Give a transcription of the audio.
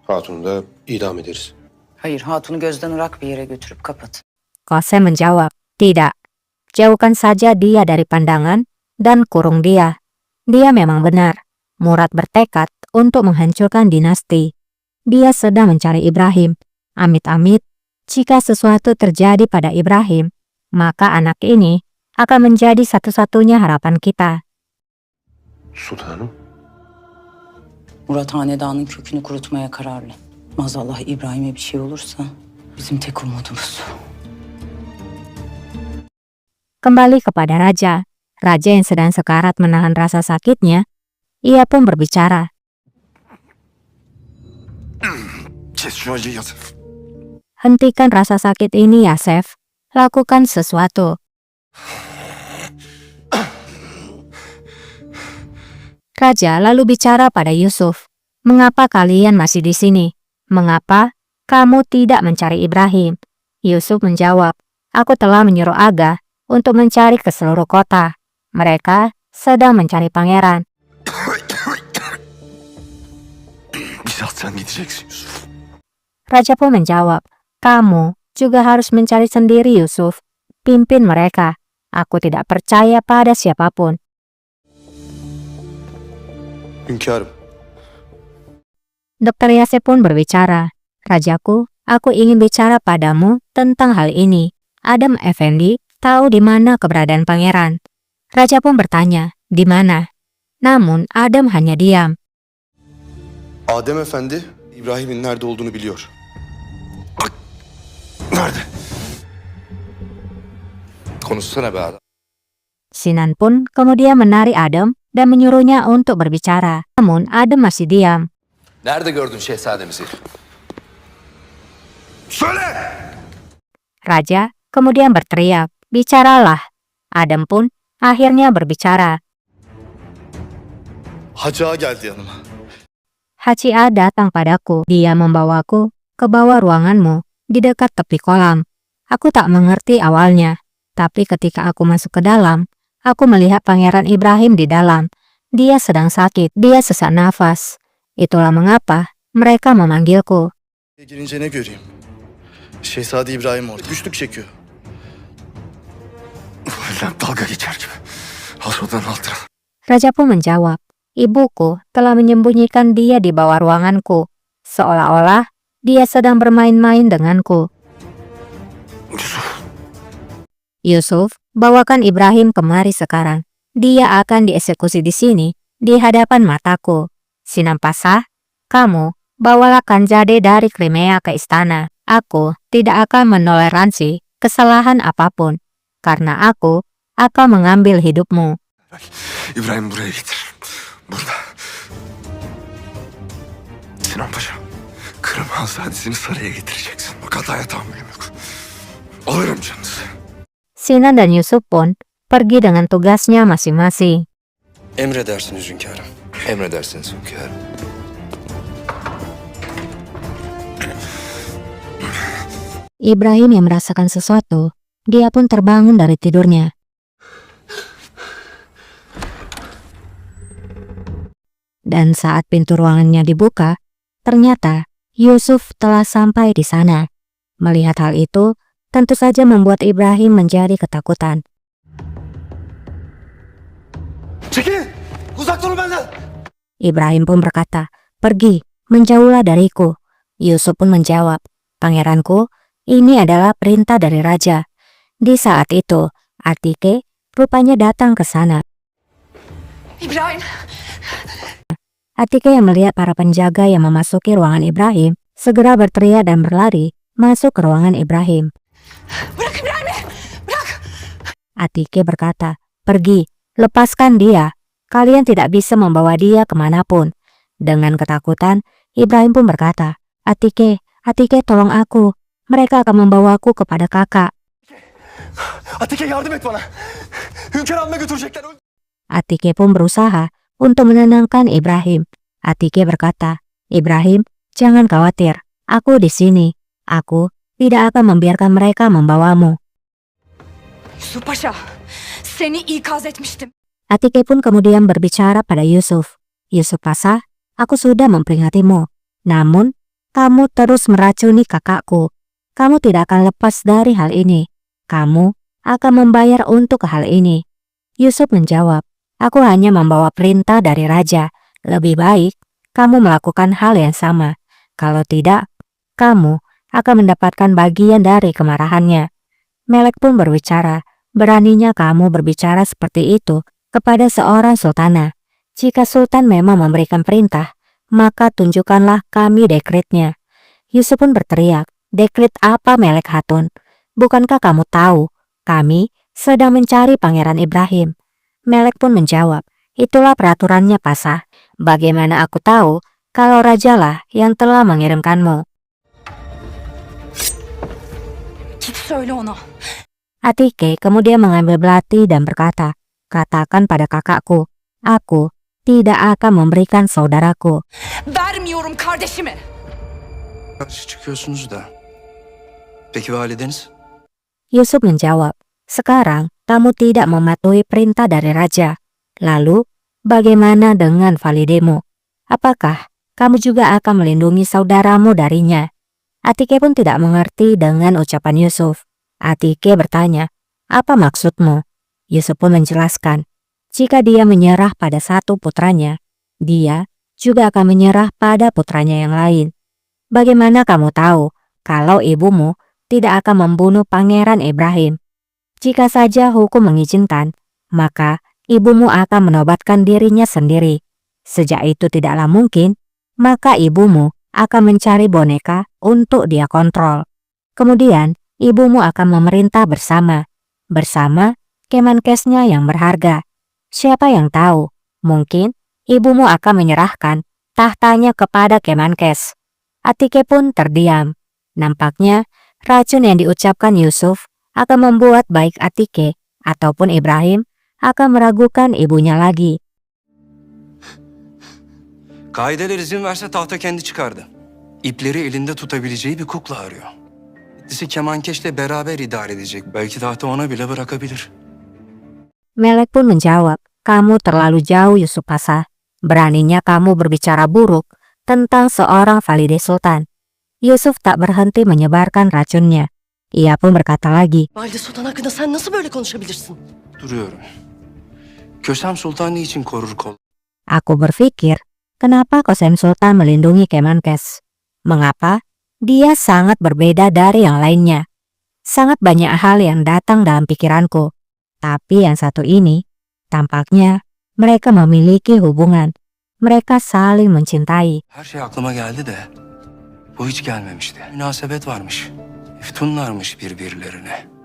Hatun'u da idam ederiz. Hayır, hatunu gözden ırak bir yere götürüp kapat. Qasem menjawab, tidak. Jauhkan saja dia dari pandangan dan kurung dia. Dia memang benar. Murad bertekad untuk menghancurkan dinasti. Dia sedang mencari Ibrahim. Amit-amit, jika sesuatu terjadi pada Ibrahim, maka anak ini akan menjadi satu-satunya harapan kita. Sultanım. Murat hanedanın kökünü kurutmaya kararlı. Maazallah İbrahim'e bir şey olursa bizim tek umudumuz. Kembali kepada raja. Raja yang sedang sekarat menahan rasa sakitnya, ia pun berbicara. Kes şu acıyı Yasef. Hentikan rasa sakit ini, Yasef. Lakukan sesuatu. Raja lalu bicara pada Yusuf. Mengapa kalian masih di sini? Mengapa kamu tidak mencari Ibrahim? Yusuf menjawab, aku telah menyuruh Aga untuk mencari ke seluruh kota. Mereka sedang mencari pangeran. Bizzat sen gideceksin Yusuf. Raja pun menjawab, kamu juga harus mencari sendiri Yusuf. Pimpin mereka. Aku tidak percaya pada siapapun. Hünkârım. Dr. Yasef pun berbicara. Rajaku, aku ingin bicara padamu tentang hal ini. Adam Effendi tahu di mana keberadaan pangeran. Raja pun bertanya, di mana? Namun Adam hanya diam. Adem Efendi, İbrahim'in nerede olduğunu biliyor. Bak, nerede? Konuşsana be adam. Sinan pun kemudian menarik Adam dan menyuruhnya untuk berbicara. Namun Adam masih diam. Nerede gördün şehzademizi? Söyle! Raja kemudian berteriak, bicaralah. Adam pun akhirnya berbicara. Hacı Ağa geldi yanıma. Haji A datang padaku. Dia membawaku ke bawah ruanganmu di dekat tepi kolam. Aku tak mengerti awalnya. Tapi ketika aku masuk ke dalam, aku melihat Pangeran Ibrahim di dalam. Dia sedang sakit. Dia sesak nafas. Itulah mengapa mereka memanggilku. Girince ne göreyim? Şehzade İbrahim orada. Güçlük çekiyor. Lan dalga geçer gibi. Hasodan altına. Raja pun menjawab, ibuku telah menyembunyikan dia di bawah ruanganku. Seolah-olah dia sedang bermain-main denganku. Yusuf, bawakan Ibrahim kemari sekarang. Dia akan dieksekusi di sini, di hadapan mataku. Sinan Pasha, kamu bawalah Kanjade dari Crimea ke istana. Aku tidak akan menoleransi kesalahan apapun, karena aku akan mengambil hidupmu. İbrahim buraya getir. Burada. Sinan Paşa, Kırım Hanzadesi'ni saraya getireceksin. Bak hataya tahammülüm yok. Alırım canınızı. Sinan dan Yusuf pun pergi dengan tugasnya masing-masing. Emredersiniz hünkârım. Emredersiniz hünkârım. Ibrahim yang merasakan sesuatu, dia pun terbangun dari tidurnya. Dan saat pintu ruangannya dibuka, ternyata Yusuf telah sampai di sana. Melihat hal itu, tentu saja membuat Ibrahim menjadi ketakutan. Çekilin! Uzak durun benden! Ibrahim pun berkata, pergi, menjauhlah dariku. Yusuf pun menjawab, pangeranku, ini adalah perintah dari raja. Di saat itu, Atike rupanya datang ke sana. İbrahim! Atike yang melihat para penjaga yang memasuki ruangan Ibrahim, segera berteriak dan berlari masuk ke ruangan Ibrahim. Bırak İbrahim'i! Bırak! Atike berkata, pergi, lepaskan dia. Kalian tidak bisa membawa dia kemanapun. Dengan ketakutan, Ibrahim pun berkata, Atike, tolong aku. Mereka akan membawaku kepada kakak. Atike yardım et bana. Hünkârım'a götürecekler. Atike pun berusaha untuk menenangkan Ibrahim. Atike berkata, Ibrahim, jangan khawatir. Aku di sini. Aku tidak akan membiarkan mereka membawamu. Yusuf Paşa, seni ikaz etmiştim. Atike pun kemudian berbicara pada Yusuf. Yusuf Pasha, aku sudah memperingatimu. Namun, Kamu terus meracuni kakakku. Kamu tidak akan lepas dari hal ini. Kamu akan membayar untuk hal ini. Yusuf menjawab, aku hanya membawa perintah dari raja. Lebih baik kamu melakukan hal yang sama. Kalau tidak, kamu akan mendapatkan bagian dari kemarahannya. Melek pun berbicara, beraninya kamu berbicara seperti itu kepada seorang sultana. Jika sultan memang memberikan perintah, maka tunjukkanlah kami dekretnya. Yusuf pun berteriak, dekret apa Melek Hatun? Bukankah kamu tahu, kami sedang mencari Pangeran Ibrahim? Melek pun menjawab, itulah peraturannya pasah. Bagaimana aku tahu kalau rajalah yang telah mengirimkanmu? Git söyle ona. Atike kemudian mengambil belati dan berkata, katakan pada kakakku, aku tidak akan memberikan saudaraku. Vermiyorum kardeşimi. Karşı çıkıyorsunuz da. Peki valideniz? Yusuf menjawab, sekarang kamu tidak mematuhi perintah dari raja. Lalu, bagaimana dengan validemu? Apakah kamu juga akan melindungi saudaramu darinya? Atike pun tidak mengerti dengan ucapan Yusuf. Atike bertanya, apa maksudmu? Yusuf pun menjelaskan, jika dia menyerah pada satu putranya, dia juga akan menyerah pada putranya yang lain. Bagaimana kamu tahu kalau ibumu tidak akan membunuh Pangeran Ibrahim? Jika saja hukum mengizinkan, maka ibumu akan menobatkan dirinya sendiri. Sejak itu tidaklah mungkin, maka ibumu akan mencari boneka untuk dia kontrol. Kemudian, ibumu akan memerintah bersama Kemenkesnya yang berharga. Siapa yang tahu, mungkin ibumu akan menyerahkan tahtanya kepada Kemenkes. Atike pun terdiam. Nampaknya racun yang diucapkan Yusuf akan membuat baik Atike ataupun Ibrahim akan meragukan ibunya lagi. Kaideler izin verse tahta kendi çıkardı. İpleri elinde tutabileceği bir kukla arıyor. Kendisi kemankeşle beraber idare edecek. Belki tahta ona bile bırakabilir. Melek pun menjawab, kamu terlalu jauh Yusuf Pasha. Beraninya kamu berbicara buruk tentang seorang valide sultan. Yusuf tak berhenti menyebarkan racunnya. Ia pun berkata lagi, Valide Sultan hakkında sen nasıl böyle konuşabilirsin? Duruyorum. Kösem Sultan niçin korur kol? aku berpikir, kenapa Kosem Sultan melindungi Kemenkes? Mengapa? Dia sangat berbeda dari yang lainnya. Sangat banyak hal yang datang dalam pikiranku. Tapi yang satu ini, tampaknya mereka memiliki hubungan. Mereka saling mencintai. Her şey aklıma geldi de bu hiç gelmemişti. Münasebet varmış. Eftunlarmış birbirlerine.